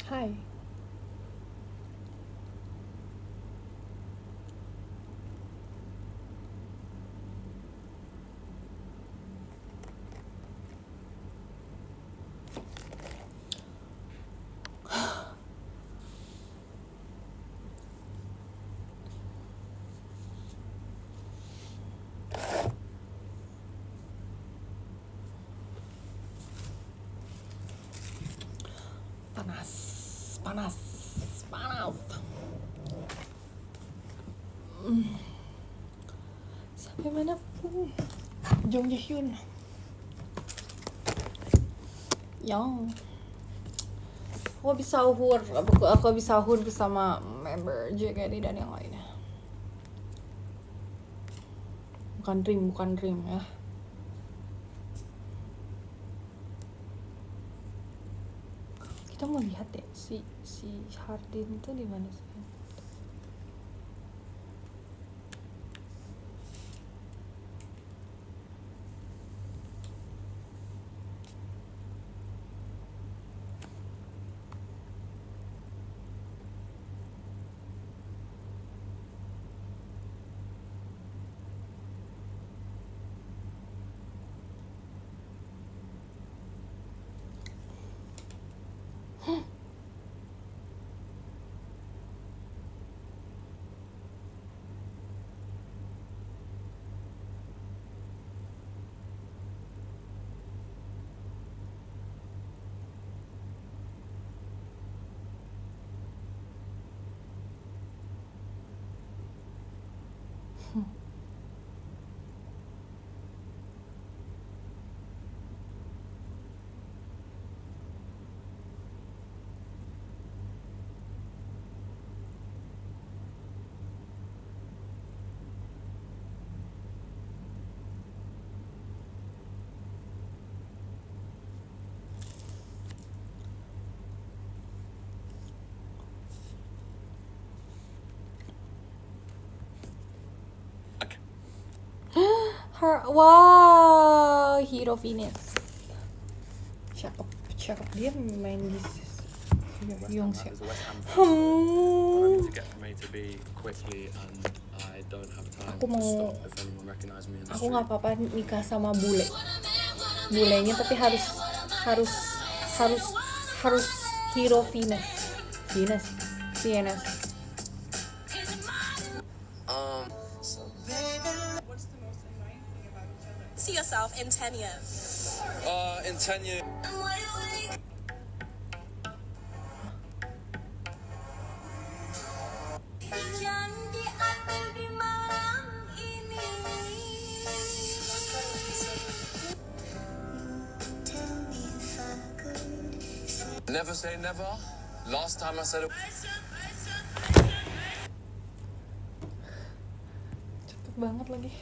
Hai. Panas. Sampai mana pun. Jung Ji Hyun. Yang aku habis sahur bersama member JKT dan yang lainnya. Bukan dream ya. Kita mau lihat ya si Hardin tuh di mana sih? Wow, Hero Venus. Cakep dia main di Yongseo. Aku nggak apa-apa nikah sama bulenya, tapi harus Hero Venus. See yourself in 10 years. In 10 years. Never say never. Last time I said it. Cepet banget lagi.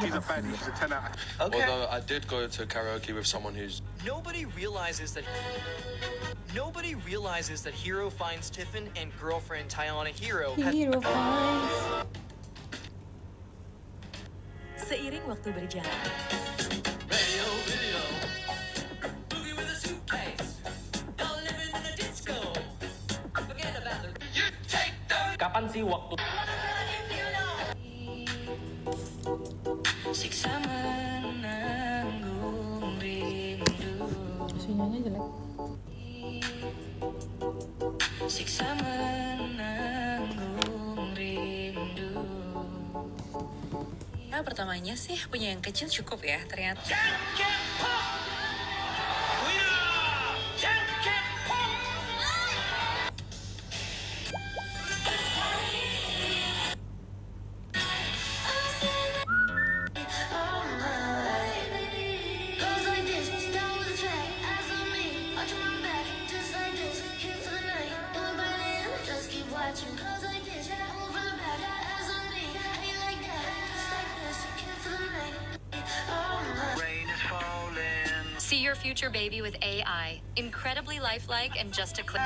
He's a fan. He's a 10 out. Okay. Although I did go to karaoke with someone who's. Nobody realizes that Hero finds Tiffin and girlfriend Tiana Hero. Hero finds. Seiring waktu berjalan. Kapan sih waktu? Sinyalnya jelek. Nah, pertamanya sih punya yang kecil cukup ya ternyata. your future baby with AI. Incredibly lifelike and just a click.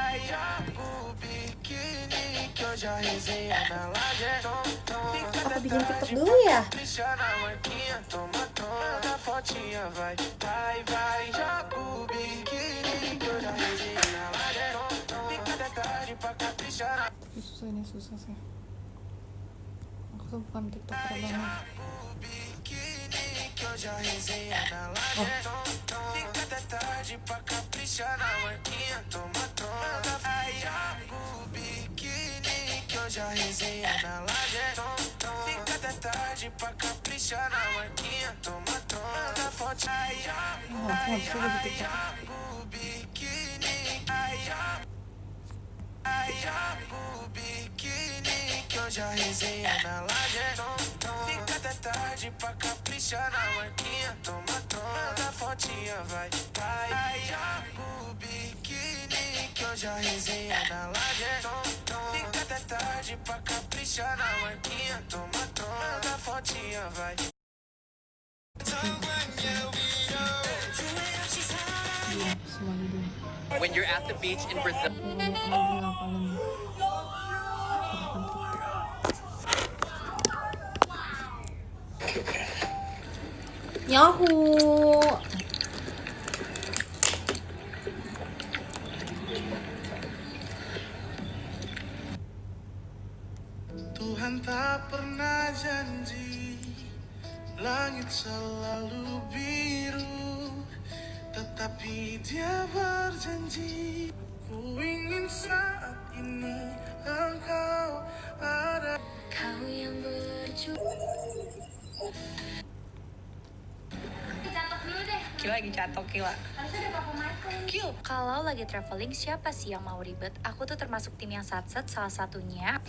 Apa bikin TikTok dulu ya? Susah ini, susah sih. Aku tuh bukan TikToker banget. Aku nggak bisa jadi TikToker. Iya, semuanya dia. When you're at the beach in Brazil. Yahoo! Tuhan tak pernah janji langit selalu biru, tetapi Dia berjanji. Ku ingin saat ini Engkau ada. Kau yang Kila lagi catok, Kila. Kalau lagi traveling, siapa sih yang mau ribet? Aku tuh termasuk tim yang satset, salah satunya.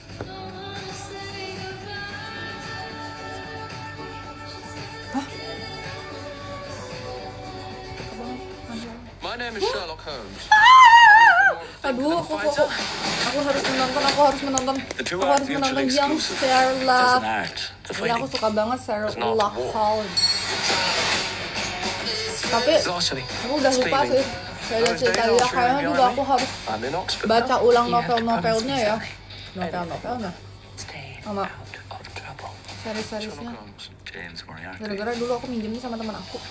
My name is Sherlock Holmes. Aduh, aku harus menonton. Aku harus menonton yang Sherlock. Ya, aku suka banget Sherlock Holmes. Tapi aku udah lupa sih. Saya cerita dia kayaknya juga aku harus baca ulang novel-novelnya ya. Novel-novelnya. Sama seri-serisnya. Gara-gara dulu aku minjemnya sama teman aku.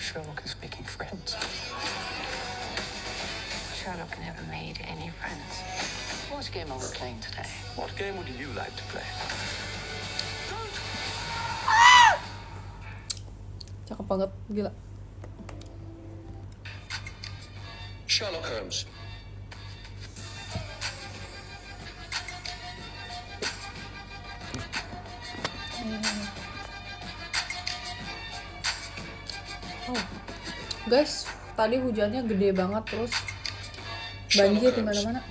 Sherlock is making friends. Sherlock never made any friends. What game are we playing today? What game would you like to play? Cakep banget, gila. Sherlock Holmes. Oh, guys, tadi hujannya gede banget terus banjir di mana-mana.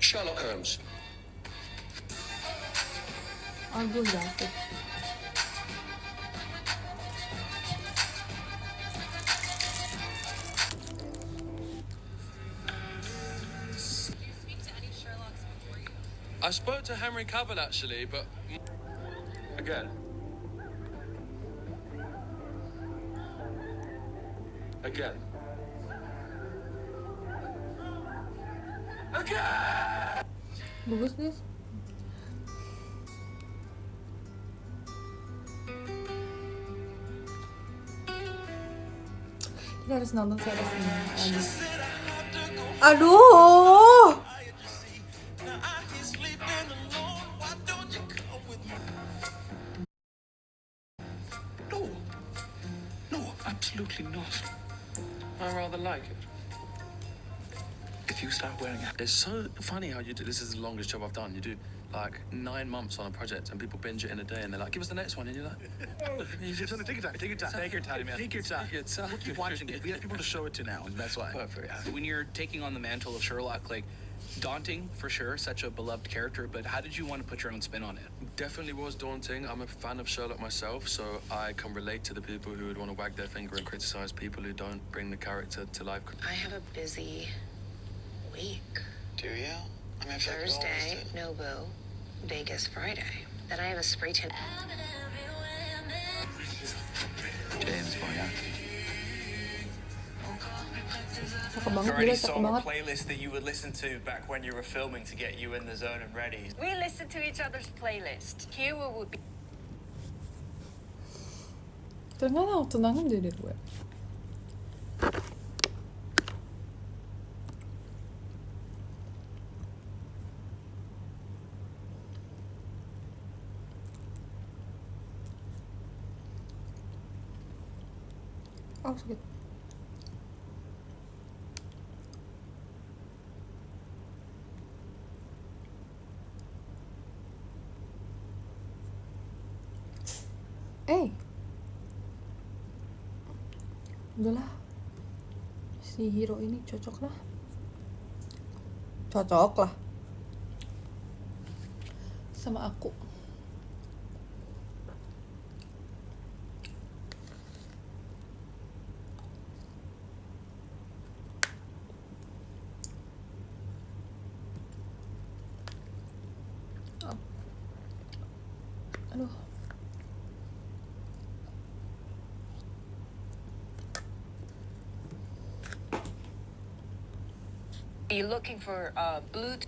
Sherlock Holmes. Aduh, jatuh. I spoke to Henry Cavill actually, but again. Bagus nih. Kita harus nonton series ini lagi. Aduh. No, absolutely not. I rather like it. If you start wearing it, it's so funny how you do. This is the longest job I've done. You do like 9 months on a project, and people binge it in a day, and they're like, "Give us the next one," and you're like, Take your time. Take your time. "Take your time, man. Take your time. Take your time." We'll keep watching it. We have people to show it to now, and that's why. Perfect. When you're taking on the mantle of Sherlock, like, Daunting for sure, such a beloved character, but how did you want to put your own spin on it? Definitely was daunting. I'm a fan of Sherlock myself, so I can relate to the people who would want to wag their finger and criticize people who don't bring the character to life. I have a busy week. Do you? I mean, I feel like we always Thursday, do. Nobu. Vegas Friday. Then I have a spray tan. James Boyaki. Cakep banget, Got any gila, cakep song or banget. playlist that you would listen to back when you were filming to get you in the zone and ready? We listen to each other's playlist. Here we would be. Ternyata tunangan jadi gue. Oh sakit. Udahlah, si hero ini cocok lah sama aku. Aduh. Are you looking for blue? Are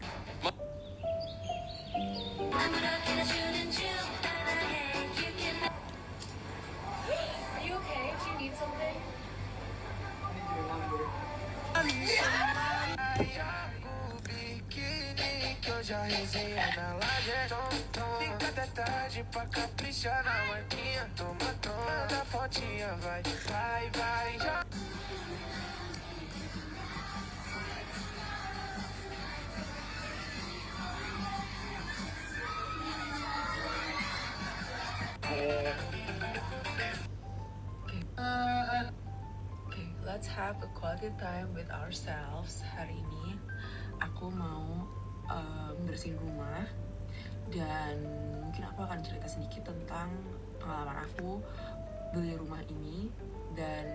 you okay? Do you need something? Aku biquíni que eu já resenha na laje. Fica até tarde pra caprichar na manguinha. Toma, da fotinha, vai, vai, vai. Já. Okay, let's have a quality time with ourselves. Hari ini aku mau bersihin rumah dan mungkin aku akan cerita sedikit tentang pengalaman aku beli rumah ini dan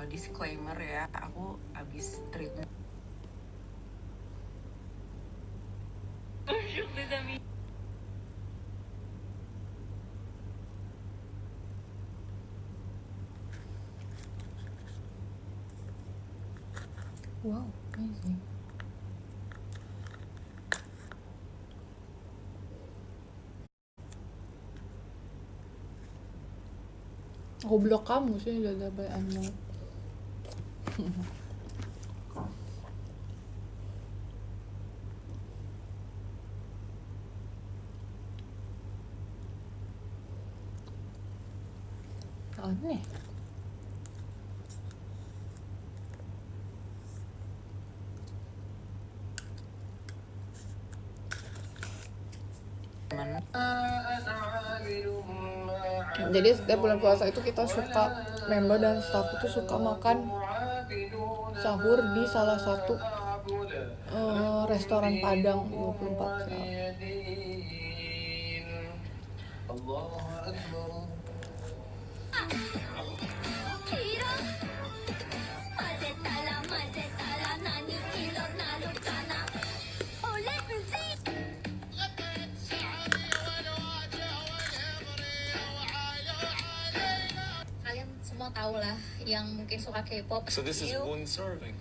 disclaimer ya, aku habis treatment. Wow, amazing. Goblok kamu sih, dadabayanmu. Aneh. Jadi setiap bulan puasa itu kita suka, member dan staff itu suka makan sahur di salah satu restoran Padang 24 jam. Kalian semua tahu lah yang mungkin suka K-pop. So this is one serving.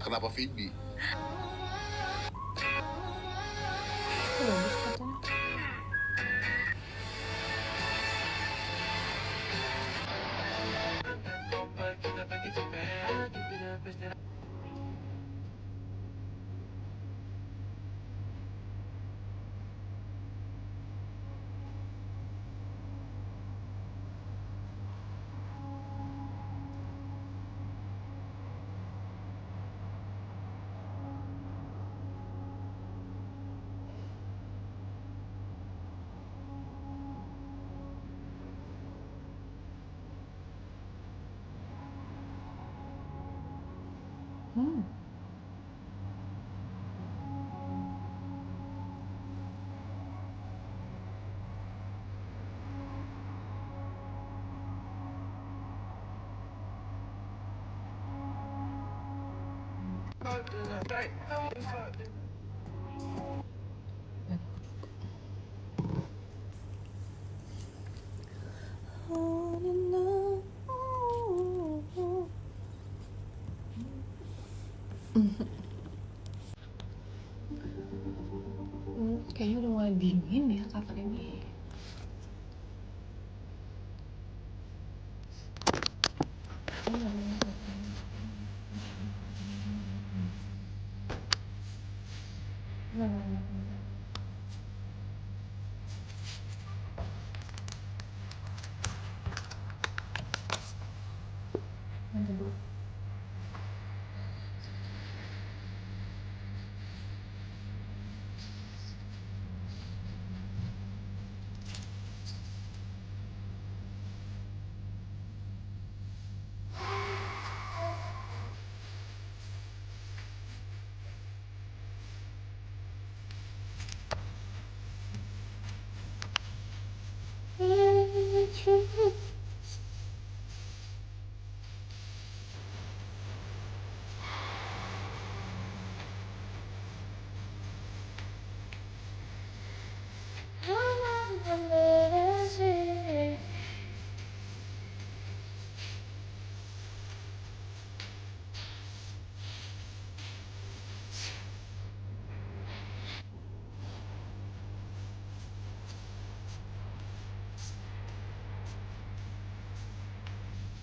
Kenapa Phoebe? Bagus katanya. Kayaknya udah mulai dingin ya kamar ini.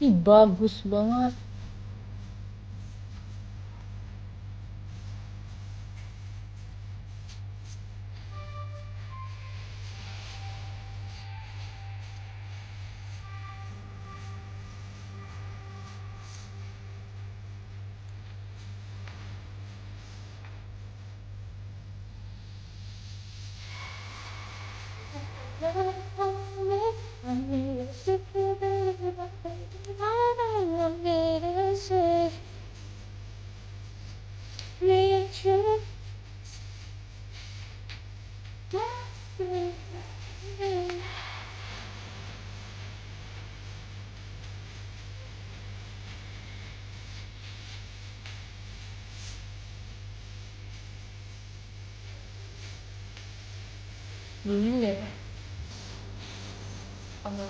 Ih, bagus banget. Dingin deh. Bentar,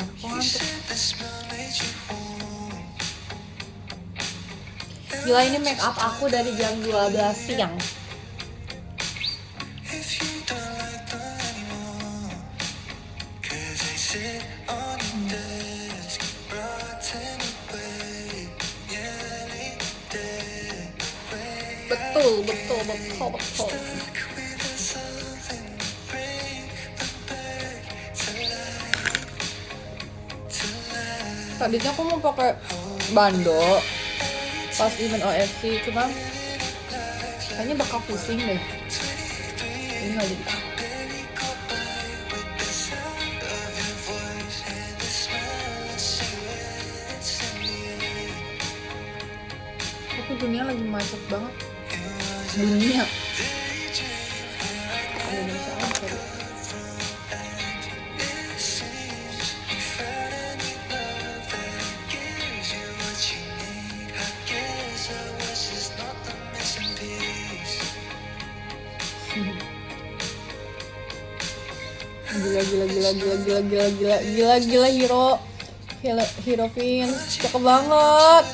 aku ngantuk. Gila, ini make up aku dari jam 12 siang. Betul. Tadinya aku mau pakai bando pas event OFC, cuma kayaknya bakal pusing deh. Ini nggak jadi. Tapi dunia lagi macet banget. Dunia. Indonesia aja. Gila Hero Vince cakep banget.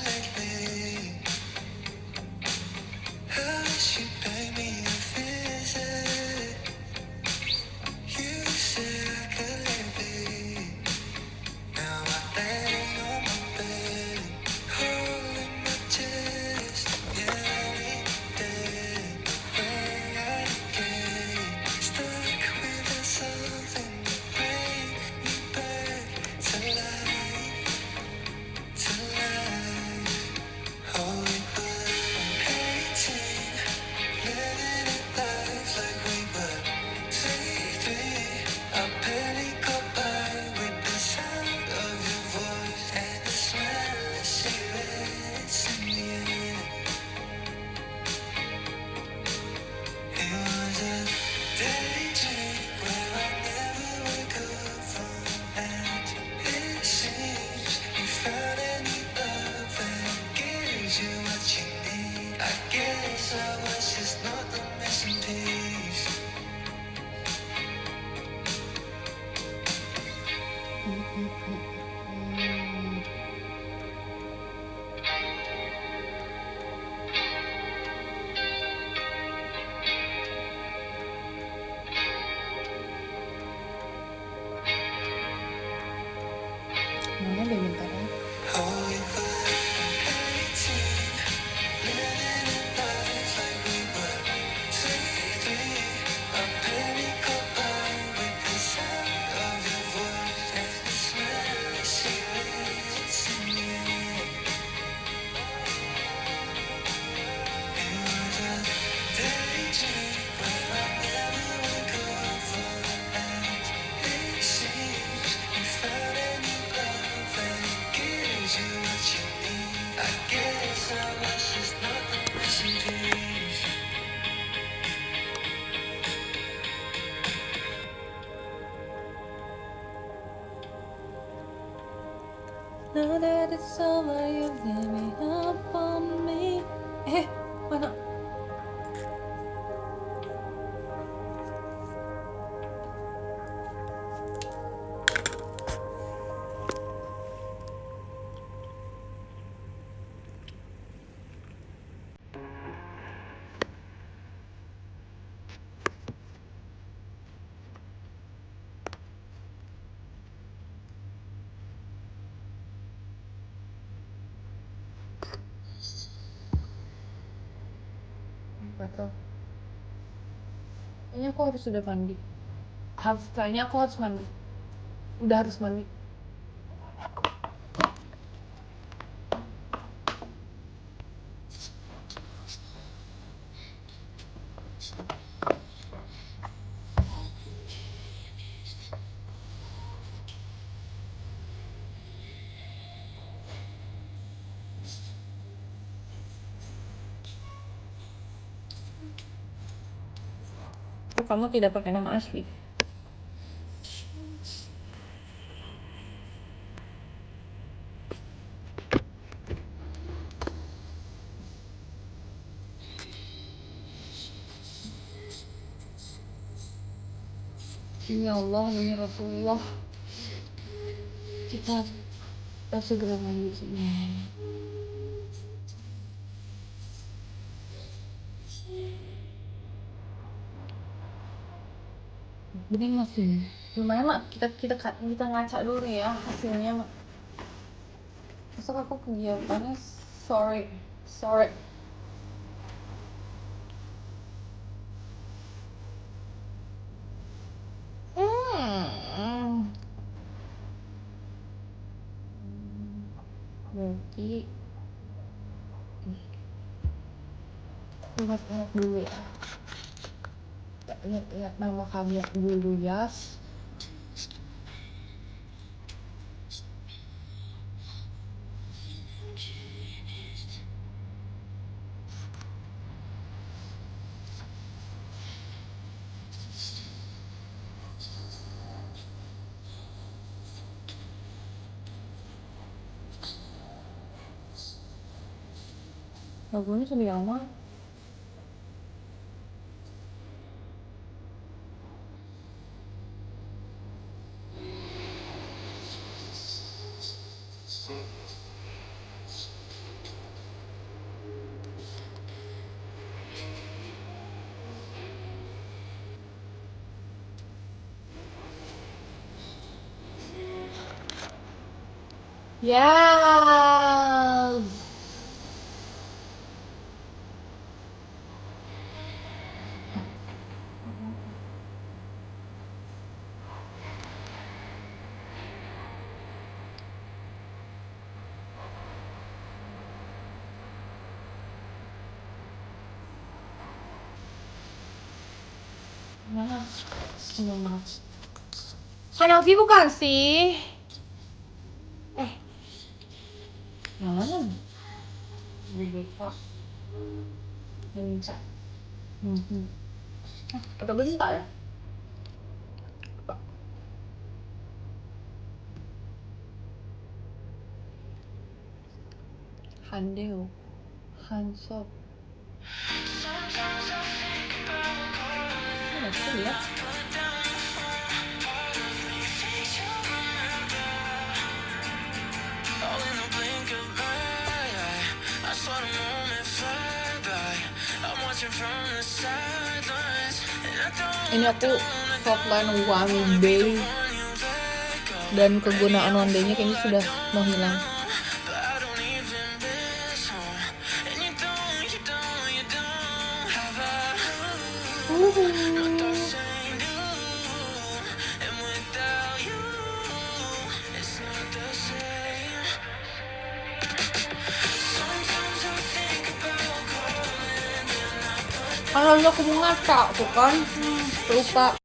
Mana deh bentar ya. Now that it's over, you give me up on me. Mana? Gatel. Kayaknya aku harus sudah mandi. Kayaknya aku harus mandi. Udah harus mandi. Kamu tidak pakai nama asli. Ya Allah, demi Rasulullah. Kita harus segera mandi sini. Jadi masih lumayan mak, kita ngaca dulu ya hasilnya mak. Besok aku kegiatannya sore. Nanti ingat dulu ya. Lihat nama kamu dulu ya. Lagunya sedih amat. Yes. Mana? Mana? Hanafi bukan sih? Mana? Lupa. Bisa. Atau bentar ya? Handeo. Hansop. Mana sih ya? Ini aku softline one day dan kegunaan one day-nya kayaknya sudah menghilang. Kalau aku mau ngaca tuh kan, lupa.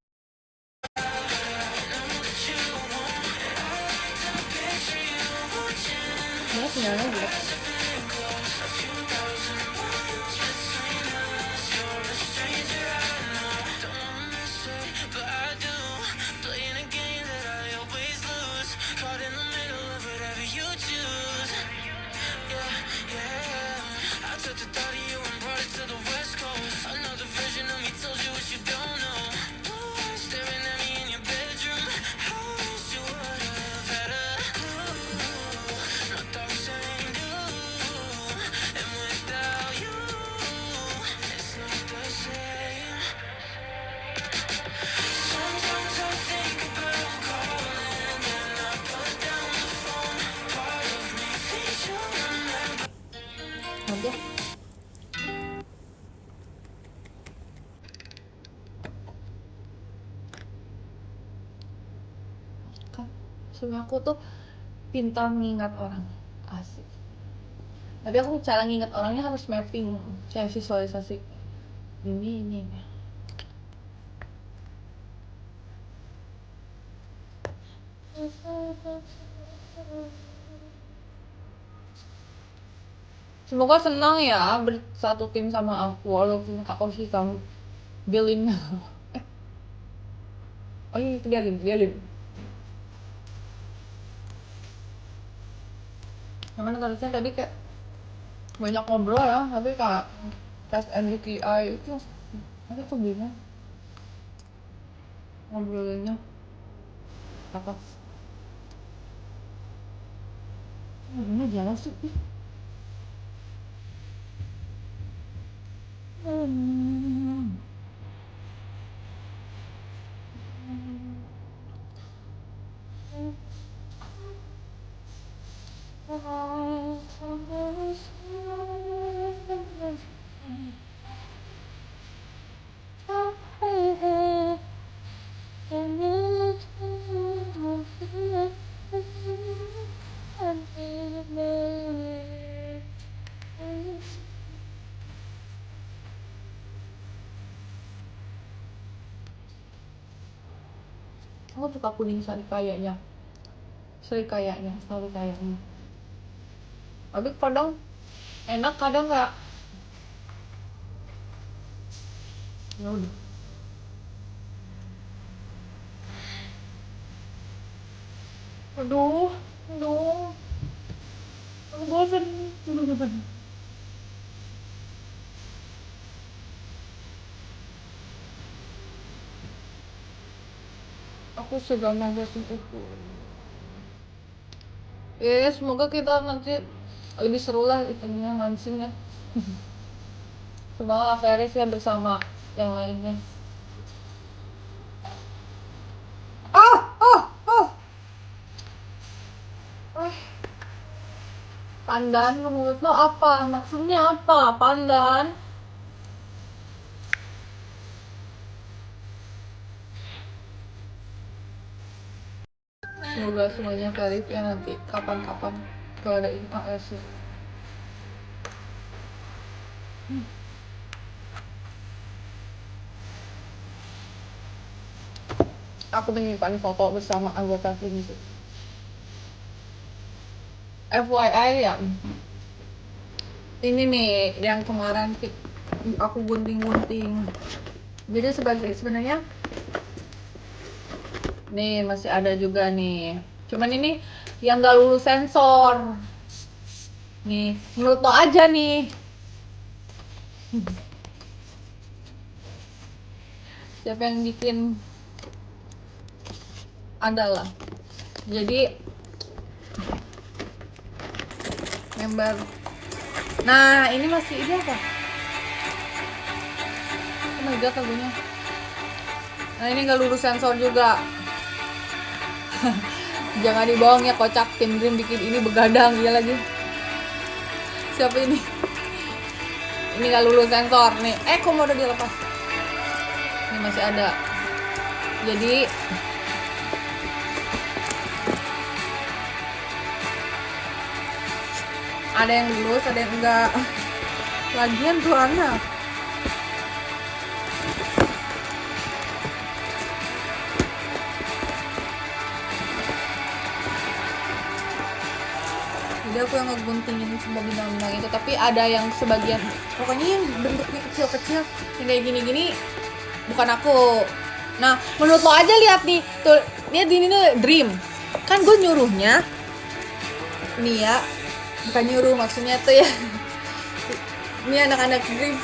Ini sinyalnya juga. Nanti ya. Kan sebenarnya aku tuh pintar mengingat orang, asik. Tapi aku cara nginget orangnya harus mapping, saya visualisasi. Ini. Semoga senang ya bersatu tim sama aku walaupun aku sih kamu bilin. Oh iya itu dia Lin. Karena harusnya tadi kayak banyak ngobrol ya, tapi kayak tes MBTI itu aku bingung ngobrolinnya apa. Ini jalan sih. aku suka kuning serikayanya selalu kayaknya. Tapi kadang enak, kadang nggak. Ya udah. Aduh, aku bosan. Aku sudah mengbosan itu. Ya, semoga kita nanti lebih seru lah itunya mancingnya. Semoga Averis ya bersama yang lainnya. Pandan menurut lo apa? Maksudnya apa? Pandan? Semoga semuanya valid ya nanti kapan-kapan kalau ada IAS. Aku menyimpan foto bersama anggota tim itu. FYI ya, ini nih yang kemarin aku gunting-gunting. Jadi sebenarnya nih masih ada juga nih. Cuman ini yang gak lulus sensor. Nih, menurut lo aja nih. Siapa yang bikin? Adalah. Jadi member. Nah, ini masih ini apa? Oh my god, lagunya. Nah, ini gak lulus sensor juga. Jangan dibohong ya, kocak. Tim Dream bikin ini begadang ya lagi. Siapa ini? Ini gak lulus sensor nih. Kok mau udah dilepas? Ini masih ada. Jadi ada yang lulus, ada yang enggak. Lagian tuh anak. Jadi aku yang ngeguntingin semua bintang-bintang itu. Tapi ada yang sebagian, pokoknya yang bentuknya kecil-kecil, yang kayak gini-gini, bukan aku. Nah, menurut lo aja, lihat nih, tuh, lihat ini nih, Dream. Kan gue nyuruhnya, nih ya, bukan nyuruh maksudnya tuh ya. Ini anak-anak Dream,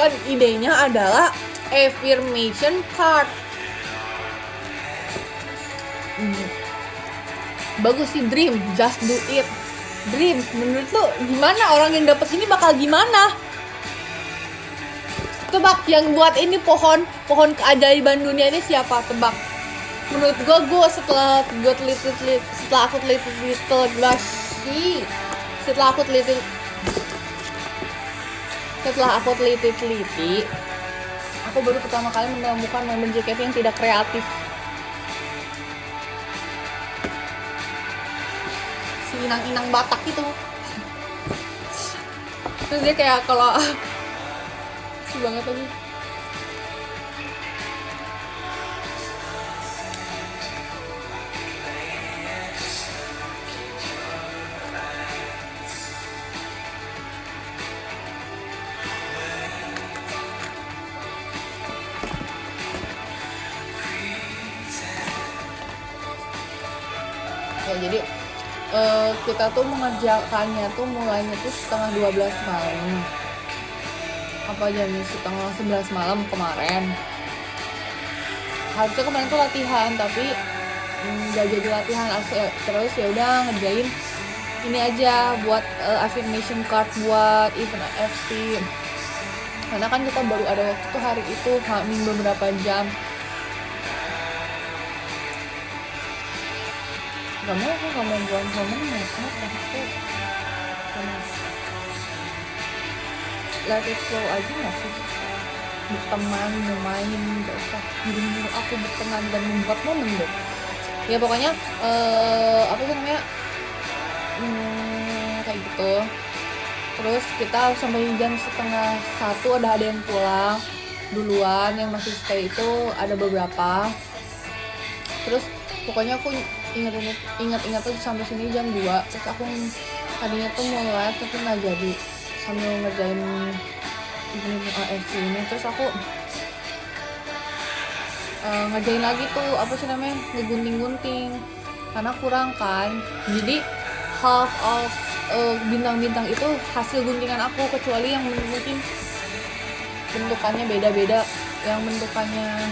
kan idenya adalah affirmation card. Bagus sih Dream, just do it. Dream, menurut lo gimana, orang yang dapet ini bakal gimana? Tebak, yang buat ini pohon keajaiban dunia ini siapa? Tebak. Menurut gue setelah aku teliti, aku baru pertama kali menemukan member JKT yang tidak kreatif. Si inang-inang Batak itu. Terus dia kayak kalau lucu banget lagi. Ya jadi kita tuh mengerjakannya tuh mulainya tuh setengah 12 malam. Apa jam setengah 11 malam kemarin. Harusnya kemarin tuh latihan tapi nggak jadi latihan. Terus ya udah ngerjain ini aja buat affirmation card buat event FC. Karena kan kita baru ada waktu tuh hari itu beberapa jam. Aku gak mau buat momen aku let it flow aja gak sih, berteman, bermain, gak usah nyuruh aku berteman dan membuat momen deh. Ya pokoknya apa sih namanya kayak gitu. Terus kita sampai jam setengah 1 ada yang pulang duluan, yang masih stay itu ada beberapa. Terus pokoknya aku ingat tuh sampai sini jam 2. Terus aku tadinya tuh mau live tapi nggak jadi, sambil ngerjain AFC ini. Terus aku ngerjain lagi tuh apa sih namanya, ngegunting-gunting karena kurang kan. Jadi half of bintang-bintang itu hasil guntingan aku, kecuali yang mungkin bentukannya beda-beda, yang bentukannya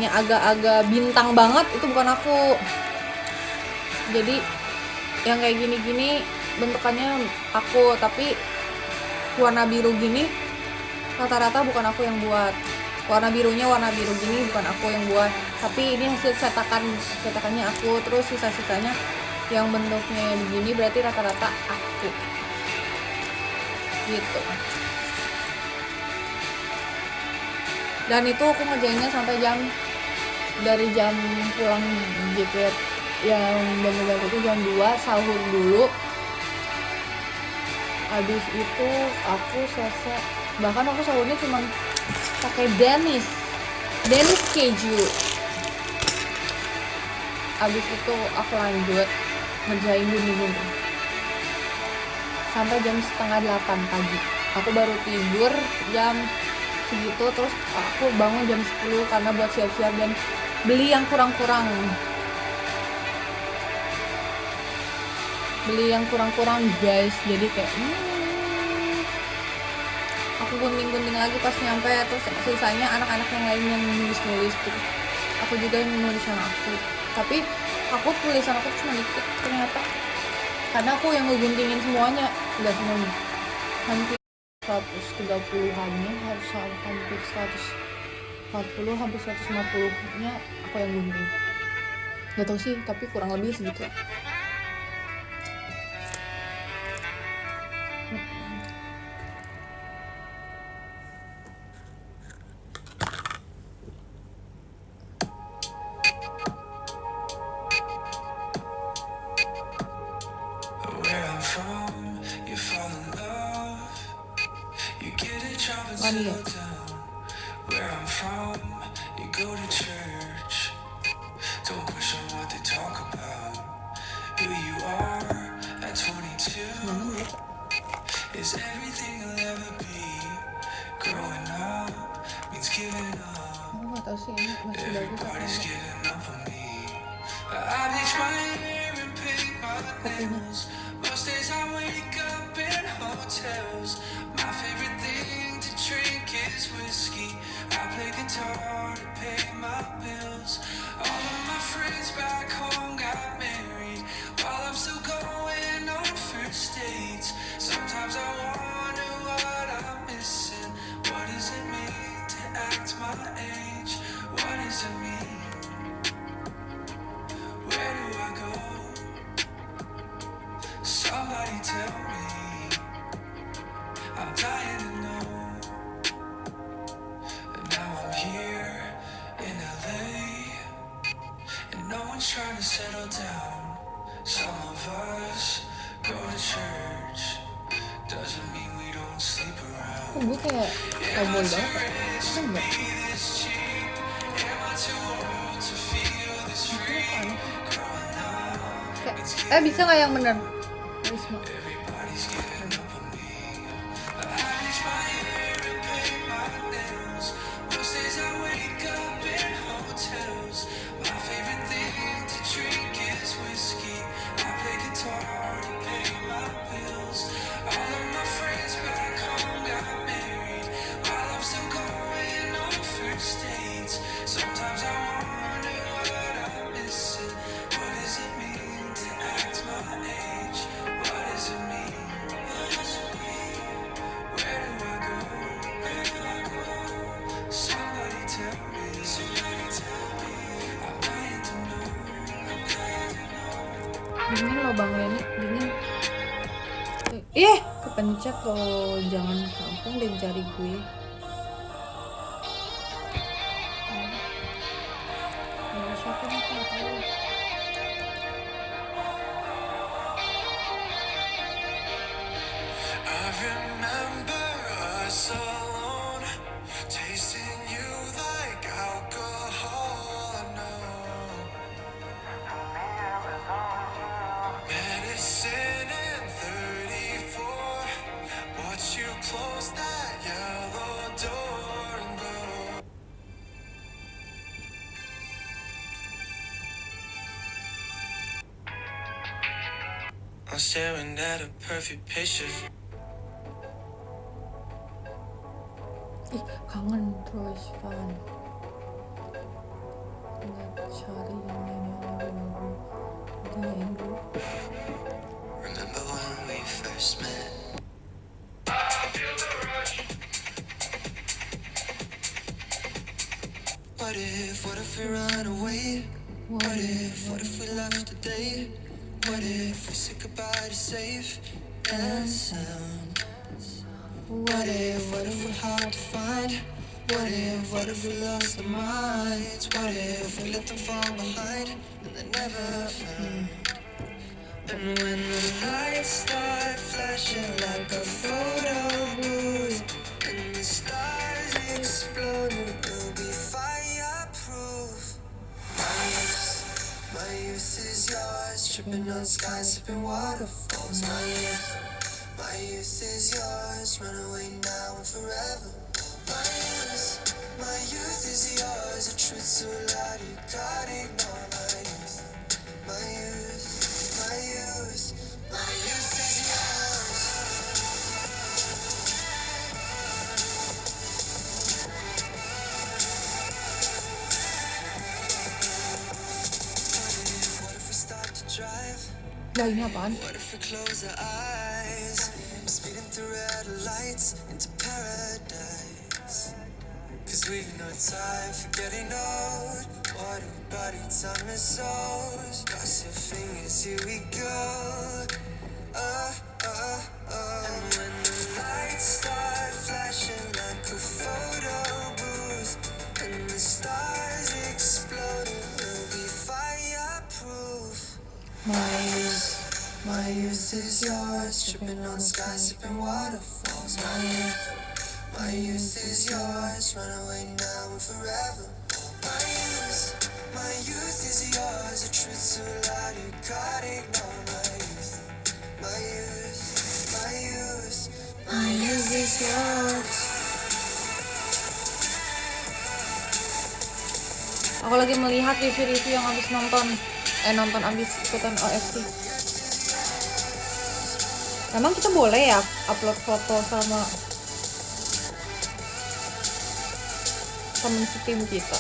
agak-agak bintang banget itu bukan aku. Jadi yang kayak gini-gini bentukannya aku, tapi warna biru gini rata-rata bukan aku yang buat. Warna birunya warna biru gini bukan aku yang buat, tapi ini hasil cetakannya aku. Terus sisa-sisanya yang bentuknya begini berarti rata-rata aku gitu. Dan itu aku ngerjainnya sampai dari jam pulang JKT yang bener-bener itu jam 2, sahur dulu. Habis itu aku selesai, bahkan aku sahurnya cuma pakai Danish keju. Habis itu aku lanjut ngerjain gunting sampai jam 7:30 pagi. Aku baru tidur jam segitu. Terus aku bangun jam 10 karena buat siap-siap dan beli yang kurang-kurang guys. Jadi kayak aku gunting-gunting lagi pas nyampe. Terus sisanya anak-anak yang lain yang nulis-nulis. Terus aku juga yang nulis sama aku, tapi aku tulisan aku cuma dikit ternyata, karena aku yang ngeguntingin semuanya, enggak semuanya, hampir 130-annya, harus hampir 140 hampir 150-nya aku yang gunting. Gak tau sih, tapi kurang lebih segitu. Mania. Where I'm from, you go to church. Don't question what they talk about. Who you are at 22 is everything you'll ever be. Growing up means giving up. Aku gak tau sih ini masih bagus apa Everybody's enggak. giving up on me. I bleach my hair and paint my nails. Most days I wake up in hotels. My favorite thing to drink is whiskey. I play guitar to pay my bills. All of my friends back home got married while I'm still going on first dates. Sometimes I wonder what I'm missing. What does it mean to act my age? What does it mean? Where do I go? Somebody tell me. I'm dying to know. And now I'm here in LA, and no one's trying to settle down. Some of us go to church. Doesn't mean we don't sleep around. Gue kayak cowboy banget ya? Kan enggak? This cheap. Am I too old to feel this free? Growing up, Kayak, bisa gak yang bener? Risma. everybody's giving up on me. I bleach my hair and paint my nails. Most days I wake up in hotels. My favorite thing to drink is whiskey. I play guitar to pay my bills. All of my friends back home got married while I'm still going on first dates. Sometimes I wonder what I'm missing. What does it mean to act my age? What does it mean? What does it mean? Where do I go? Where do I go? Somebody tell me. Somebody tell me. I'm dying to know. I'm dying to know. Dingin loh Bang Leni, dingin. Kepencet loh, jangan kampung dan cari gue. Siapa nih, aku nggak tahu. I remember us alone, tasting you like alcohol. I'm staring at a perfect picture. Ih, kangen terus Van. Lihat cari yang ini dulu. Remember when we first met? What if we run away? What if we left today? What if we said goodbye to safe and sound? What if we're hard to find? What if we lost our minds? What if we let them fall behind and they never found? And when the lights start flashing like a photo booth and the stars explode, we'll be fireproof. My youth is yours, tripping on skies, sipping waterfalls. My youth is yours, run away now and forever. My youth is yours, the truth so loud you can't ignore. My youth, my youth, my youth is yours. What if we start to drive? Lainnya apaan? What if we close our eyes, speeding through red lights into paradise? Cause we've no time for getting old. What a body, time is souls. Cross your fingers, here we go. And when the lights start flashing like a photo booth and the stars explode, we'll be fireproof. My youth is yours, tripping on skies, sipping waterfalls. My youth is yours, run away now and forever. My youth is yours, the truth so loud you can't ignore. My youth, my youth, my youth is yours. Aku lagi melihat review-review yang habis nonton abis ikutan OFC. Emang kita boleh ya upload foto sama temen setim kita?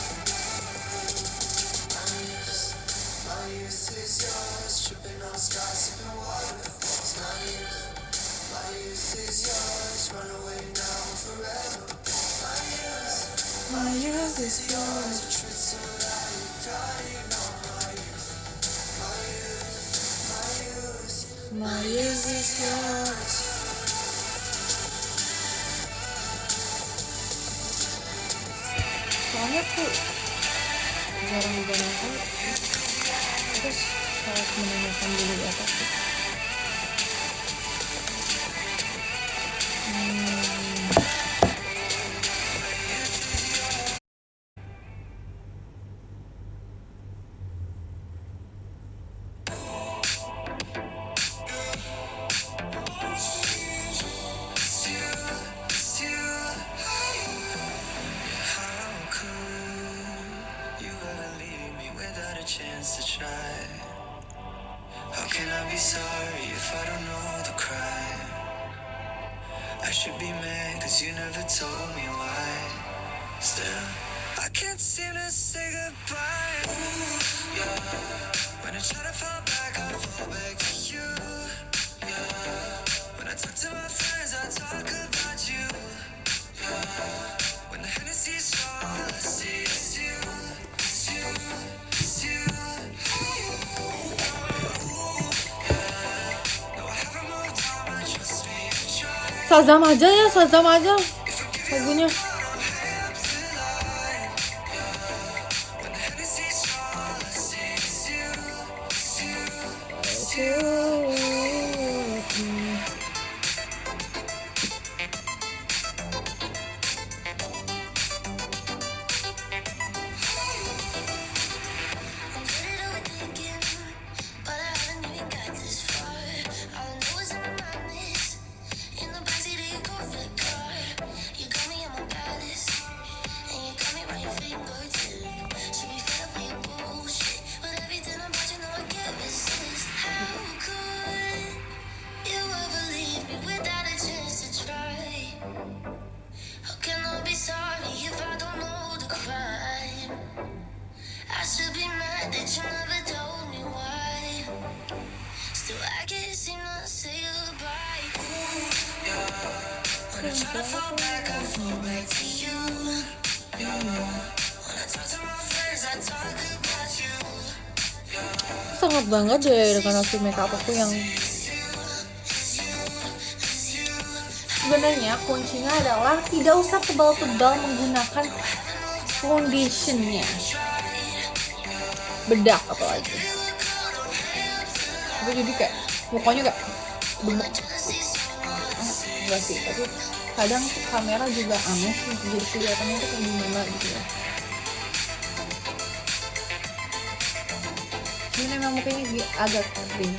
My youth is yours. My youth is yours. Soalnya tuh jarang digunakan, terus harus menanyakan dulu di atas tuh. Chance to try. How can I be sorry if I don't know the crime? I should be mad cause you never told me why. Still, I can't seem to say goodbye. Ooh, yeah. When I try to fall back, I fall back to you. Yeah. When I talk to my friends, I talk about you. Yeah. When the Hennessy's strong, all I see is you. It's you. It's you. Shazam aja ya, Shazam aja lagunya. How could Sangat banget deh dengan hasil makeup aku yang sebenarnya kuncinya adalah tidak usah tebal-tebal menggunakan foundationnya, bedak apalagi. Aku jadi kayak mukanya kayak bengek. Enggak sih, tapi kadang kamera juga aneh sih, jadi kelihatannya tuh kayak gimana gitu ya. Ini memang mukanya agak kering.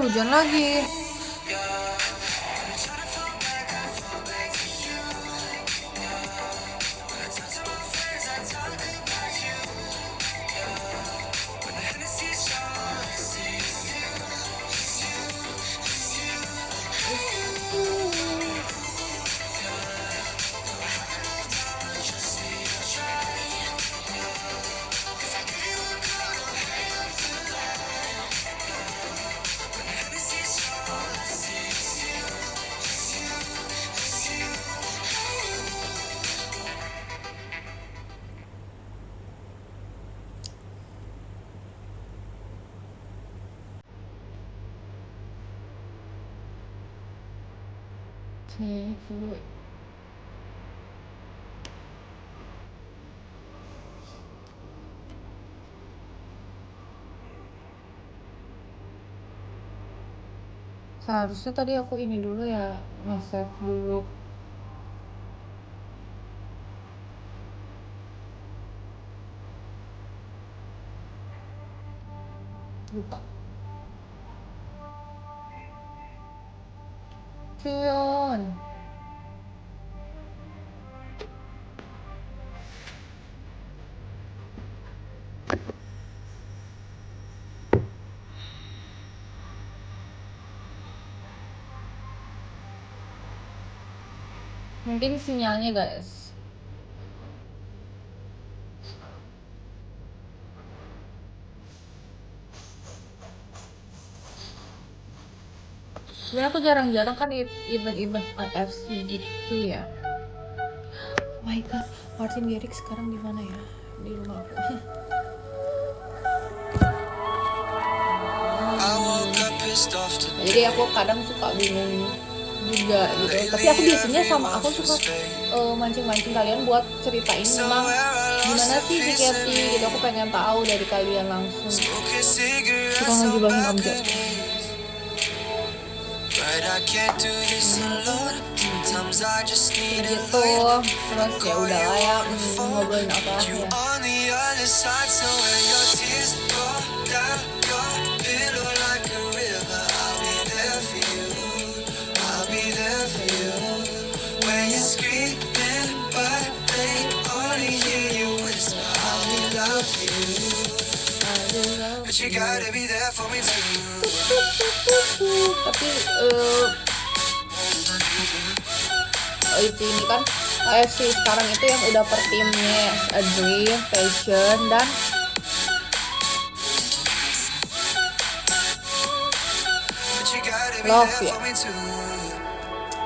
Hujan lagi. Seharusnya tadi aku ini dulu ya, nge-save dulu. Lupa. Pion. Mungkin sinyalnya guys. Sebenarnya aku jarang-jarang kan event-event AFC gitu ya. Oh my god, Martin Garrix sekarang di mana ya? Di rumah aku. Jadi aku kadang suka bingung juga gitu. Tapi aku biasanya aku suka mancing-mancing kalian buat ceritain memang gimana sih JKT gitu. Aku pengen tahu dari kalian langsung. Suka ngegibahin Om Jot. Gitu. Terus ya udahlah ya, ngobrolin apa ya. Tapi itu ini kan AFC sekarang itu yang udah per timnya A Dream, Passion dan Love ya.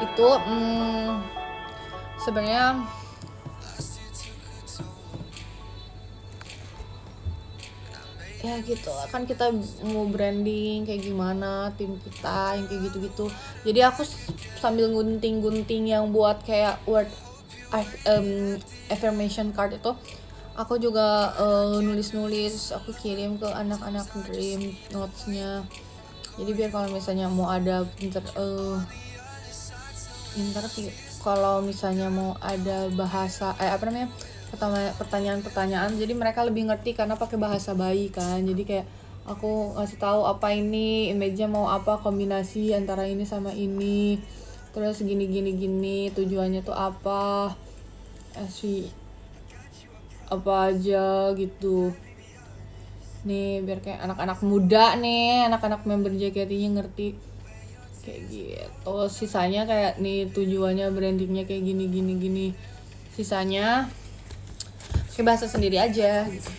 Itu sebenarnya ya gitu kan, kita mau branding kayak gimana tim kita yang kayak gitu-gitu. Jadi aku sambil gunting-gunting yang buat kayak word affirmation card itu, aku juga nulis-nulis, aku kirim ke anak-anak Dream notes-nya. Jadi biar kalau misalnya mau ada interview, kalau misalnya mau ada bahasa pertanyaan-pertanyaan, jadi mereka lebih ngerti karena pakai bahasa bayi kan. Jadi kayak aku ngasih tahu apa ini image-nya mau apa, kombinasi antara ini sama ini, terus gini tujuannya tuh apa, sih apa aja gitu nih, biar kayak anak-anak muda nih, anak-anak member JKT-nya ngerti kayak gitu. Sisanya kayak nih tujuannya, brandingnya kayak gini, sisanya kayak bahasa sendiri aja gitu.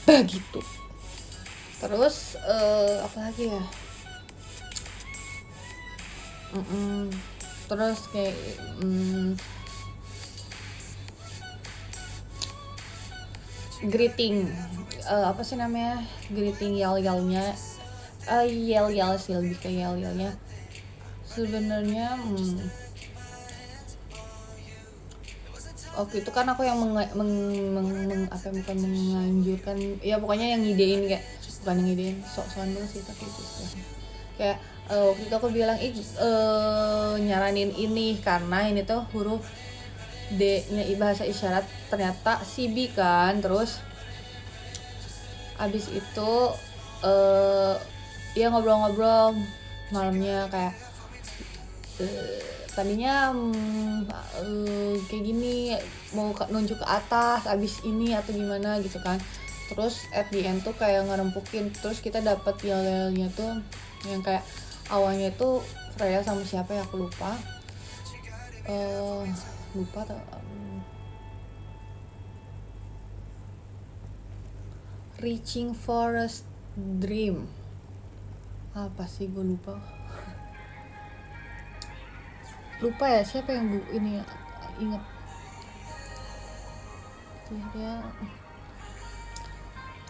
Begitu. Terus apa lagi ya, terus kayak greeting, apa sih namanya, greeting yel-yelnya, yel-yel sih, lebih ke yel-yelnya sebenarnya. Waktu itu kan aku yang bukan menganjurkan ya, pokoknya yang ngidein, kayak bukan yang ngidein, sok-sokan dulu sih, tapi itu kayak waktu itu aku bilang nyaranin ini karena ini tuh huruf D-nya bahasa isyarat ternyata CB kan. Terus abis itu ya ngobrol-ngobrol malamnya, kayak tadinya kayak gini mau nunjuk ke atas abis ini atau gimana gitu kan. Terus at the end tuh kayak ngerempukin, terus kita dapat yel-yelnya tuh yang kayak awalnya tuh Freya sama siapa ya aku lupa atau reaching for a dream, apa sih gue lupa ya, siapa yang ini ingat ya,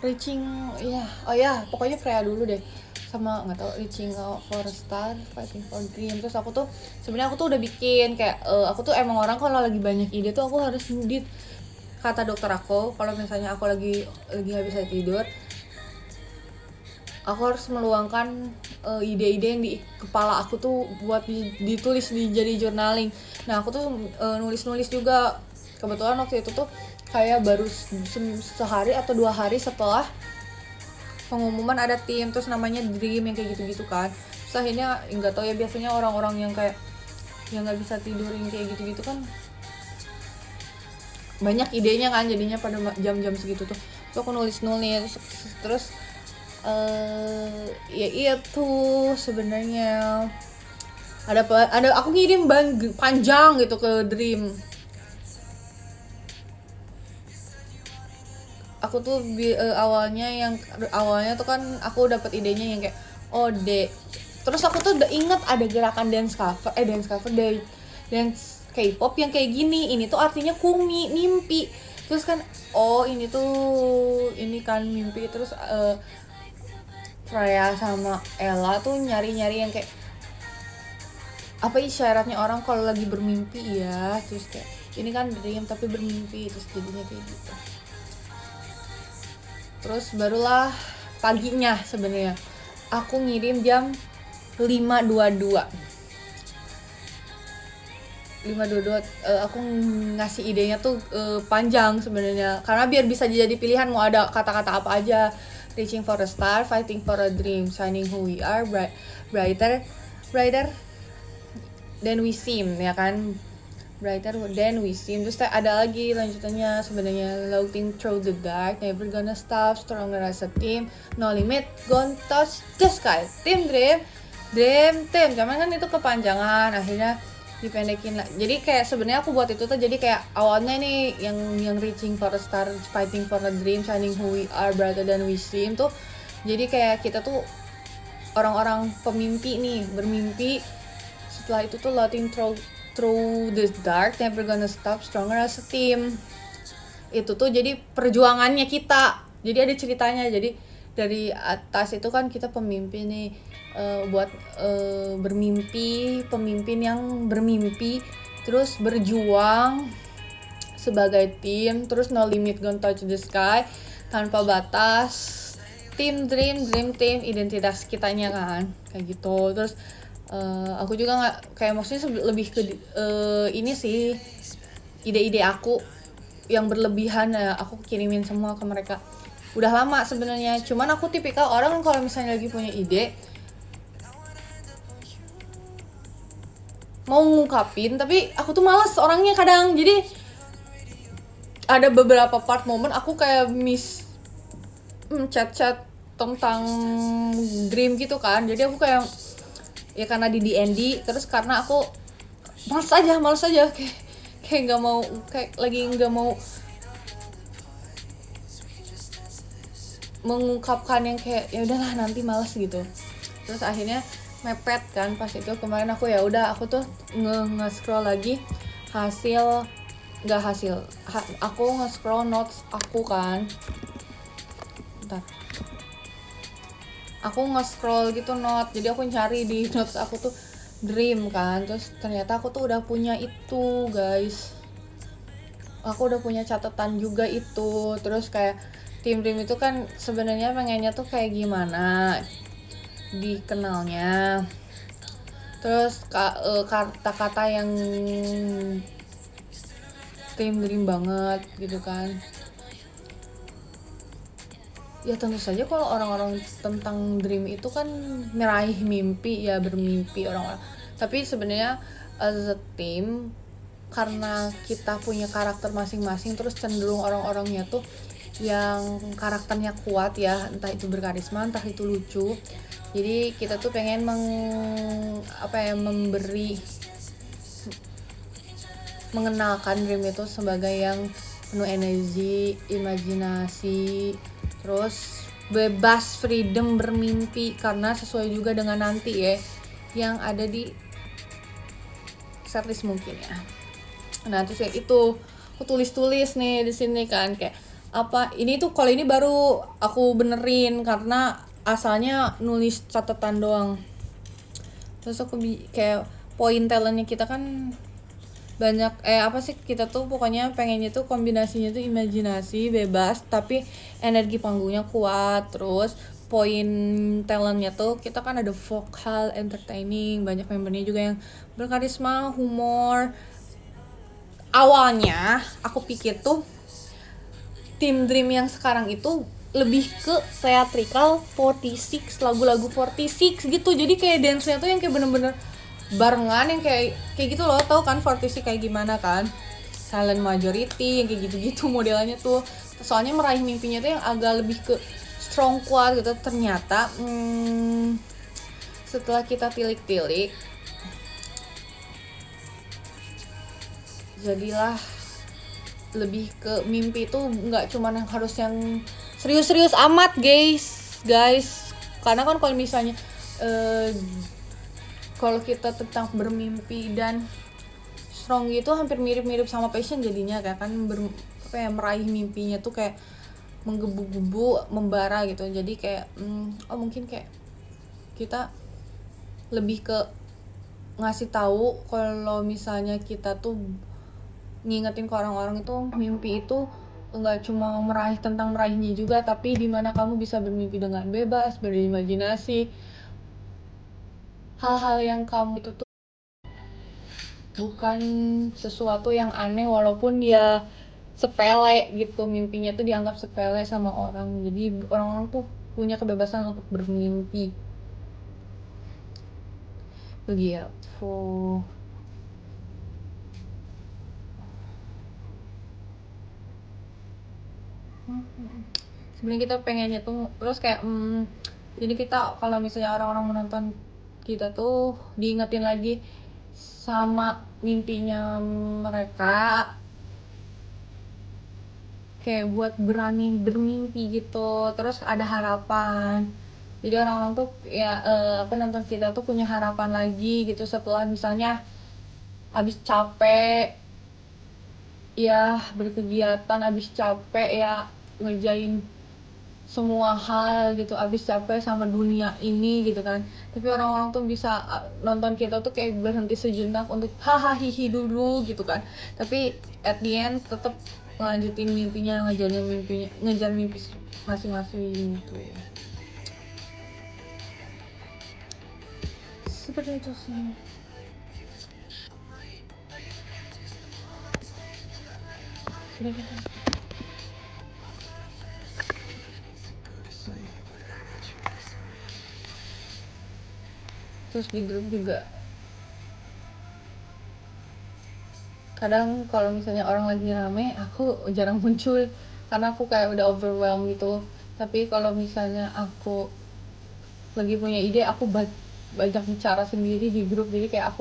reaching ya, oh ya pokoknya Freya dulu deh, sama nggak tahu reaching for a star, fighting for dream. Terus aku tuh sebenarnya aku tuh udah bikin kayak aku tuh emang orang kalau lagi banyak ide tuh aku harus ngedit. Kata dokter aku kalau misalnya aku lagi nggak bisa tidur, aku harus meluangkan ide-ide yang di kepala aku tuh buat ditulis jadi journaling. Nah aku tuh nulis juga. Kebetulan waktu itu tuh kayak baru sehari atau 2 hari setelah pengumuman ada tim, terus namanya Dream yang kayak gitu-gitu kan. Terus akhirnya nggak tahu ya, biasanya orang-orang yang kayak yang nggak bisa tidur yang kayak gitu-gitu kan banyak idenya kan, jadinya pada jam-jam segitu tuh. Terus aku nulis terus ya itu sebenarnya ada aku ngirim panjang gitu ke Dream. Aku tuh awalnya tuh kan aku dapat idenya yang kayak terus aku tuh udah inget ada gerakan dance cover dari dance K-pop yang kayak gini, ini tuh artinya kumi, mimpi. Terus kan ini kan mimpi. Terus Freya sama Ella tuh nyari-nyari yang kayak apa isyaratnya orang kalau lagi bermimpi ya. Terus kayak ini kan dream tapi bermimpi, terus jadinya kayak gitu. Terus barulah paginya sebenarnya aku ngirim jam 5.22 aku ngasih idenya tuh panjang sebenarnya karena biar bisa jadi pilihan mau ada kata-kata apa aja. Reaching for a star, fighting for a dream, shining who we are, brighter than we seem, ya kan, brighter than we seem. Terus ada lagi lanjutannya sebenarnya, floating through the dark, never gonna stop, stronger as a team, no limit, gonna touch the sky, team dream, cuman kan itu kepanjangan, akhirnya dipendekin lah. Jadi kayak sebenarnya aku buat itu tuh jadi kayak awalnya nih yang reaching for a star, fighting for a dream, shining who we are, brighter than we seem tuh jadi kayak kita tuh orang-orang pemimpi nih, bermimpi. Setelah itu tuh floating through the dark, never gonna stop, stronger as a team. Itu tuh jadi perjuangannya kita. Jadi ada ceritanya. Jadi dari atas itu kan kita pemimpi nih, buat bermimpi, pemimpin yang bermimpi, terus berjuang sebagai tim, terus no limit gonna touch the sky, tanpa batas, dream team, identitas kitanya kan, kayak gitu. Terus aku juga nggak kayak maksudnya lebih ke ini sih, ide-ide aku yang berlebihan ya aku kirimin semua ke mereka. Udah lama sebenarnya, cuman aku tipikal orang kalau misalnya lagi punya ide mau ngungkapin tapi aku tuh males orangnya kadang, jadi ada beberapa part momen aku kayak miss chat-chat tentang dream gitu kan, jadi aku kayak ya karena di DND, terus karena aku males aja kayak nggak mau, kayak lagi nggak mau mengungkapkan yang kayak ya udahlah nanti males gitu. Terus akhirnya mepet kan pas itu kemarin aku ya udah aku tuh nge-scroll lagi aku nge-scroll notes aku kan, bentar, aku nge-scroll gitu note, jadi aku cari di notes aku tuh dream kan, terus ternyata aku tuh udah punya itu guys, aku udah punya catatan juga itu. Terus kayak tim dream itu kan sebenarnya pengennya tuh kayak gimana dikenalnya, terus kata-kata yang tim dream banget gitu kan. Ya tentu saja kalau orang-orang tentang dream itu kan meraih mimpi ya, bermimpi orang-orang. Tapi sebenarnya as a team, karena kita punya karakter masing-masing, terus cenderung orang-orangnya tuh yang karakternya kuat ya, entah itu berkarisma, entah itu lucu. Jadi kita tuh pengen mengenalkan dream itu sebagai yang penuh energi, imajinasi, terus bebas, freedom bermimpi, karena sesuai juga dengan nanti ya yang ada di setlist mungkin ya. Nah terus kayak itu aku tulis nih di sini kan, kayak apa ini tuh, kalau ini baru aku benerin karena asalnya nulis catatan doang. Terus aku kayak poin talentnya kita kan banyak, kita tuh pokoknya pengennya tuh kombinasinya tuh imajinasi bebas tapi energi panggungnya kuat. Terus poin talentnya tuh kita kan ada vokal, entertaining, banyak membernya juga yang berkarisma, humor. Awalnya aku pikir tuh tim dream yang sekarang itu lebih ke theatrical 46, lagu-lagu 46 gitu, jadi kayak dance-nya tuh yang kayak bener-bener barengan, yang kayak gitu loh, tau kan 46 kayak gimana kan, silent majority yang kayak gitu-gitu modelnya tuh. Soalnya meraih mimpinya tuh yang agak lebih ke strong, kuat gitu. Ternyata setelah kita tilik-tilik jadilah lebih ke mimpi itu nggak cuman yang harus yang serius-serius amat guys, karena kan kalau misalnya kalau kita tentang bermimpi dan strong gitu hampir mirip-mirip sama passion jadinya, kayak kan meraih mimpinya tuh kayak menggebu-gebu, membara gitu. Jadi kayak mungkin kayak kita lebih ke ngasih tahu kalau misalnya kita tuh ngingetin ke orang-orang itu mimpi itu enggak cuma tentang meraihnya juga, tapi dimana kamu bisa bermimpi dengan bebas, berimajinasi. Hal-hal yang kamu itu tuh bukan sesuatu yang aneh, walaupun ya sepele gitu, mimpinya tuh dianggap sepele sama orang. Jadi orang-orang tuh punya kebebasan untuk bermimpi begitu. Sebenarnya kita pengennya tuh terus kayak jadi kita kalau misalnya orang-orang menonton kita tuh diingetin lagi sama mimpinya mereka, kayak buat berani bermimpi gitu, terus ada harapan. Jadi orang-orang tuh ya penonton kita tuh punya harapan lagi gitu setelah misalnya habis capek ya berkegiatan, habis capek ya ngerjain semua hal gitu, habis capek sama dunia ini gitu kan. Tapi orang-orang tuh bisa nonton kita tuh kayak berhenti sejenak untuk hahaha hihi dulu gitu kan. Tapi at the end tetap ngelanjutin mimpinya, ngejar mimpi masing-masing gitu. Seperti itu sih. Terus di grup juga kadang kalau misalnya orang lagi rame aku jarang muncul karena aku kayak udah overwhelmed gitu. Tapi kalau misalnya aku lagi punya ide, aku banyak bicara sendiri di grup. Jadi kayak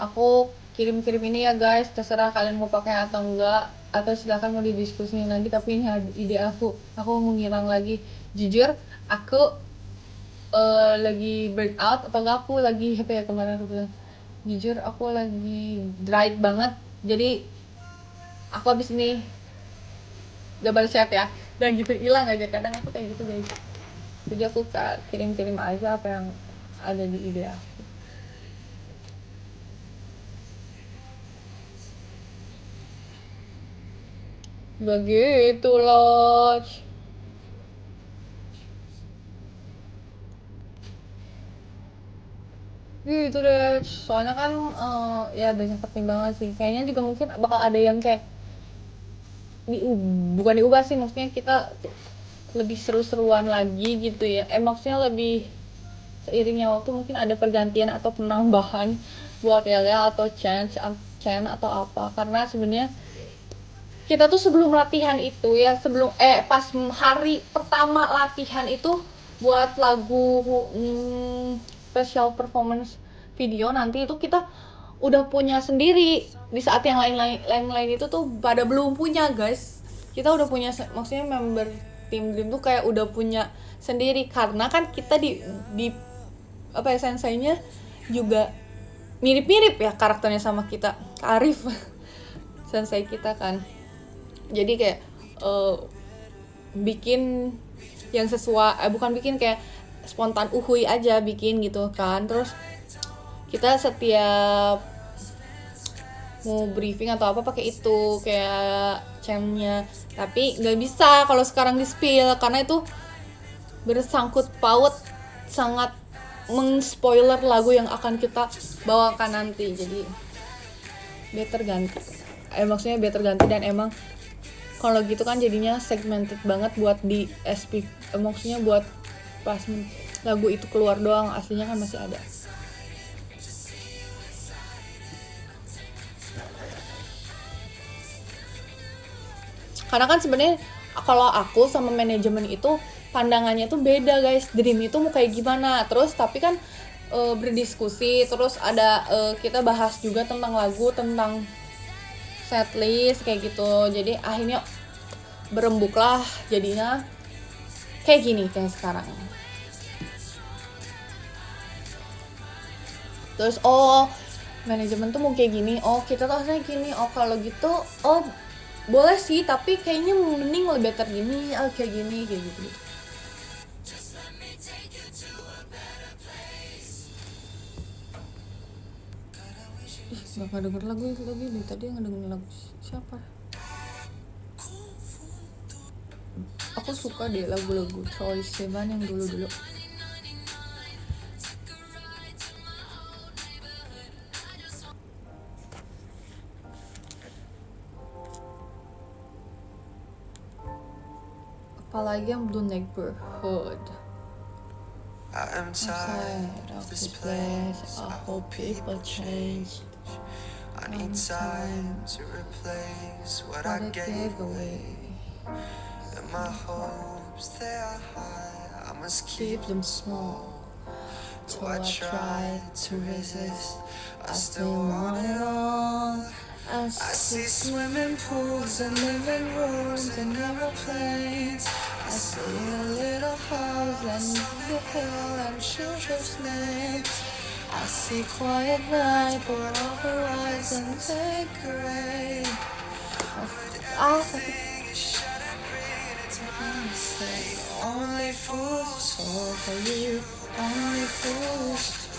aku kirim ini ya guys, terserah kalian mau pakai atau enggak, atau silakan mau didiskusiin lagi, tapi ini ide aku mau ngilang lagi. Jujur aku lagi burn out, apa enggak aku lagi apa ya kemarin aku bilang, jujur aku lagi dried banget. Jadi aku habis ini double chat ya, dan gitu hilang aja. Kadang aku kayak gitu guys. Jadi aku kirim aja apa yang ada di ide aku. Begitu loh. Gitu deh. Soalnya kan ya banyak pertimbangan sih. Kayaknya juga mungkin bakal ada yang kayak bukan diubah sih, maksudnya kita lebih seru-seruan lagi gitu ya. Maksudnya lebih seiringnya waktu mungkin ada pergantian atau penambahan buat Yaya atau Chance atau apa. Karena sebenarnya kita tuh sebelum latihan itu ya, pas hari pertama latihan itu buat lagu special performance video nanti itu kita udah punya sendiri. Di saat yang lain itu tuh pada belum punya guys. Kita udah punya, maksudnya member tim Dream tuh kayak udah punya sendiri, karena kan kita di apa ya, senseinya juga mirip-mirip ya karakternya sama kita, Arif sensei kita kan. Jadi kayak bikin yang sesuai, bukan bikin kayak spontan uhui aja bikin gitu kan. Terus kita setiap mau briefing atau apa pakai itu kayak channelnya, tapi nggak bisa kalau sekarang di spill karena itu bersangkut paut, sangat meng-spoiler lagu yang akan kita bawakan nanti. Jadi better ganti, maksudnya better ganti. Dan emang kalau gitu kan jadinya segmented banget buat di SP, maksudnya buat pas lagu itu keluar doang, aslinya kan masih ada. Karena kan sebenarnya kalau aku sama manajemen itu pandangannya tuh beda guys. Dream itu mau kayak gimana, terus tapi kan berdiskusi, terus ada kita bahas juga tentang lagu, tentang setlist kayak gitu. Jadi akhirnya berembuklah jadinya kayak gini kayak sekarang. Terus manajemen tuh mau kayak gini, kita tuh harusnya gini, kalau gitu boleh sih, tapi kayaknya mending lebih better gini, kayak gini, kayak gitu. Gak denger lagu itu lagi nih, tadi yang dengerin lagu siapa? Aku suka deh lagu-lagu Troye Sivan yang dulu-dulu. Apalagi yang Blue Neighborhood. I'm tired of this place. I hope people change. I need time to replace what I gave away. And my hopes, they are high. I must keep them small. So I try to resist. I still want it all. I see swimming pools and living rooms and aeroplanes. I see a little house and the hill and children's names. I see quiet night for all horizon decorate. I say only fools fall for you. Only fools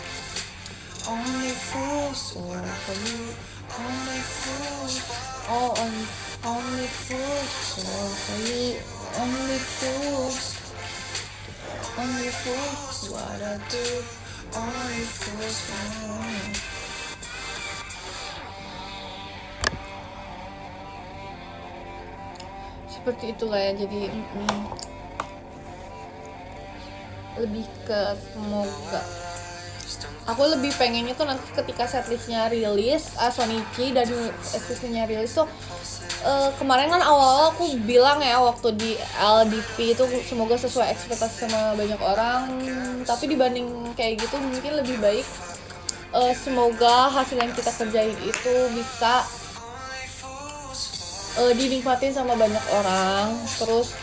fall for you. Only fools, only fools fall for you. Only fools, what I do. Only fools fall. seperti itulah ya. Jadi lebih ke semoga aku lebih pengennya tuh nanti ketika setlistnya rilis, Sonichi dan SPC-nya rilis tuh kemarin kan awal-awal aku bilang ya waktu di LDP itu semoga sesuai ekspektasi sama banyak orang, tapi dibanding kayak gitu mungkin lebih baik semoga hasil yang kita kerjain itu bisa dinikmatin sama banyak orang. Terus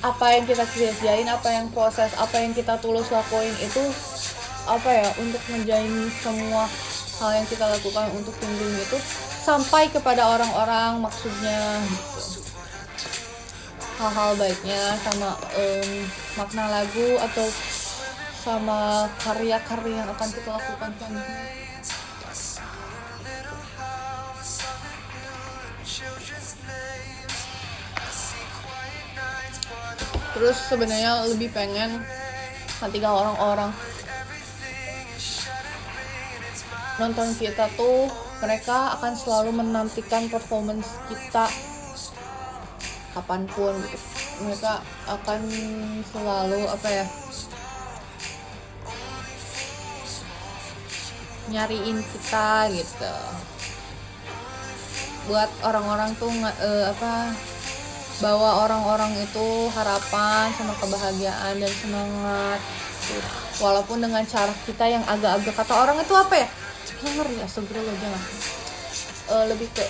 apa yang kita kerjain, apa yang proses, apa yang kita tulus lakuin itu apa ya, untuk menjalin semua hal yang kita lakukan untuk tim itu sampai kepada orang-orang, maksudnya gitu. Hal-hal baiknya sama makna lagu atau sama karya-karya yang akan kita lakukan selanjutnya. Terus sebenarnya lebih pengen ketika orang-orang nonton kita tuh mereka akan selalu menantikan performance kita kapanpun gitu. Mereka akan selalu nyariin kita gitu. Buat orang-orang tuh bawa orang-orang itu harapan sama kebahagiaan dan semangat gitu. Walaupun dengan cara kita yang agak-agak, kata orang itu ngeri ya, segera lo jangan lebih ke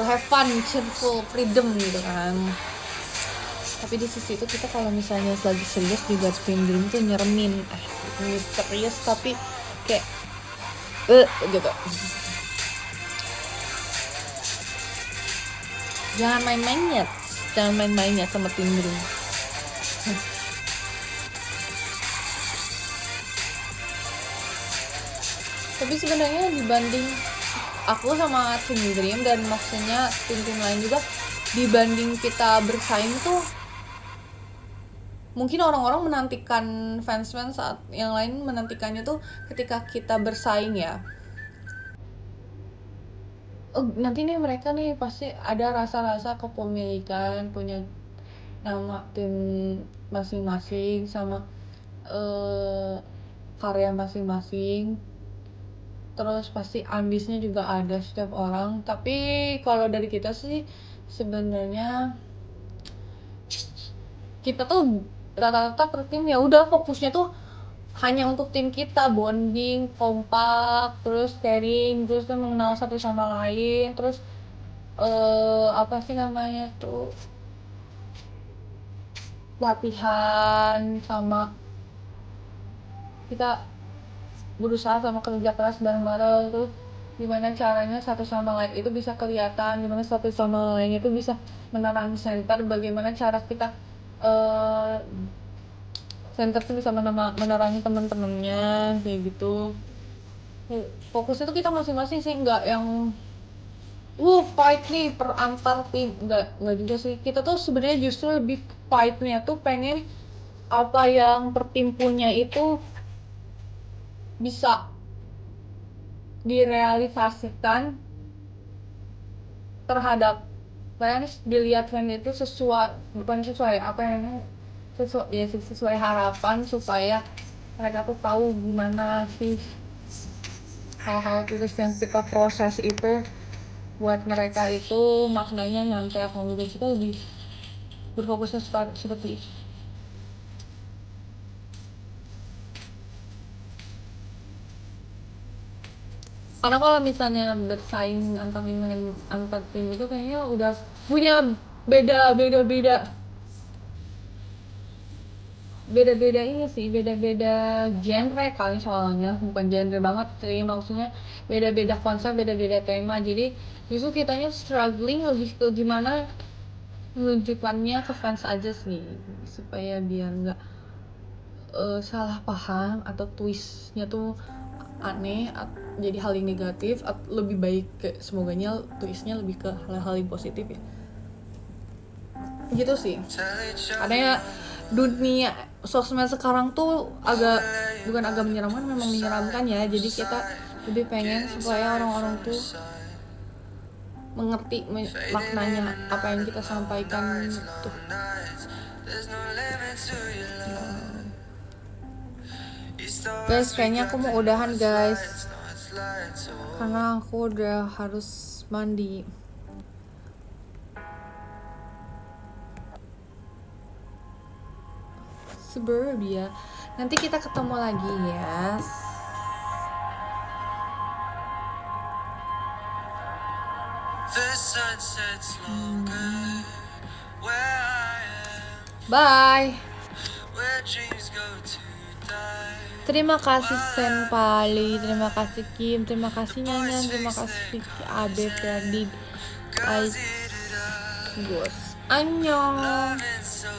have fun, cheerful, freedom gitu kan. Tapi di sisi itu kita kalau misalnya lagi serius juga Tim Dream tuh nyeremin, misterius tapi kayak gitu. Jangan main-mainnya sama Tim Dream. Tapi sebenarnya dibanding aku sama Tim Dream dan maksudnya tim-tim lain juga, dibanding kita bersaing tuh mungkin orang-orang menantikan, fans saat yang lain menantikannya tuh ketika kita bersaing ya. Nanti nih mereka nih pasti ada rasa-rasa kepemilikan, punya nama tim masing-masing sama karya masing-masing. Terus pasti ambisnya juga ada setiap orang. Tapi kalau dari kita sih sebenarnya kita tuh rata-rata per tim ya udah fokusnya tuh hanya untuk tim kita, bonding, kompak, terus caring, terus kan mengenal satu sama lain, terus latihan sama kita berusaha sama kerja keras bareng-bareng. Tuh gimana caranya satu sama lain itu bisa kelihatan, gimana satu sama lain itu bisa menerangi center, bagaimana cara kita center tuh bisa menerangi teman-temannya kayak gitu. Fokusnya tuh kita masing-masing sih, nggak yang fight nih per antar tim, nggak juga sih. Kita tuh sebenarnya justru lebih fightnya tuh pengen apa yang per tim punya itu bisa direalisasikan terhadap fans, dilihat fans itu sesuai harapan, supaya mereka tuh tahu gimana sih hal-hal terus yang kita proses itu buat mereka itu maknanya nyampe apa gitu. Kita lebih berfokusnya seperti itu. Karena kalau misalnya bersaing antar tim itu kayaknya udah punya beda ini sih, beda genre kali, soalnya bukan genre banget sih, maksudnya beda konsep, beda tema. Jadi justru kitanya struggling lebih ke gimana menunjukkannya ke fans aja sih, supaya biar nggak salah paham atau twistnya tuh aneh jadi hal yang negatif. Lebih baik semoganya twistnya lebih ke hal-hal yang positif ya gitu sih. Karena dunia sosmed sekarang tuh bukan agak menyeramkan, memang menyeramkan ya. Jadi kita lebih pengen supaya orang-orang tuh mengerti maknanya apa yang kita sampaikan tuh. Guys, kayaknya aku mau udahan guys, karena aku udah harus mandi. Suburbia, nanti kita ketemu lagi ya. The sun sets longer where I am, Bye. where dreams go to die. Terima kasih Senpali, terima kasih Kim, terima kasih Nyanyan, terima kasih Vicky, Abe, Ferdi, Gus. Annyeong. Loving so